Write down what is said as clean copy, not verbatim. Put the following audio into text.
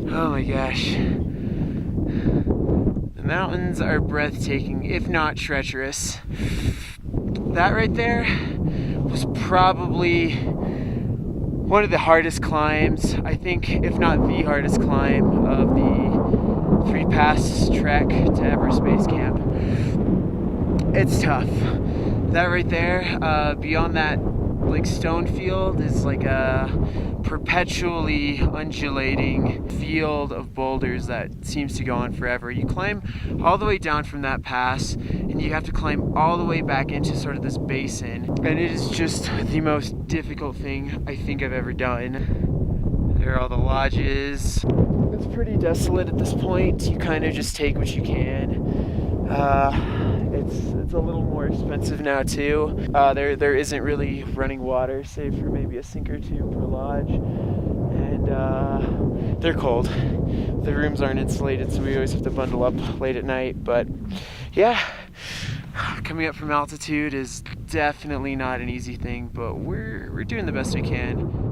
Oh my gosh. The mountains are breathtaking, if not treacherous. That right there was probably one of the hardest climbs, I think, if not the hardest climb of the 3 Pass trek to Everest Base Camp. It's tough. That right there, beyond that like stone field, is like a perpetually undulating field of boulders that seems to go on forever. You climb all the way down from that pass and you have to climb all the way back into sort of this basin, and it is just the most difficult thing I think I've ever done. There are all the lodges. It's pretty desolate at this point. You kind of just take what you can. It's a little more expensive now too. There isn't really running water, save for maybe a sink or two per lodge, and they're cold. The rooms aren't insulated, so we always have to bundle up late at night. But yeah, coming up from altitude is definitely not an easy thing, but we're doing the best we can.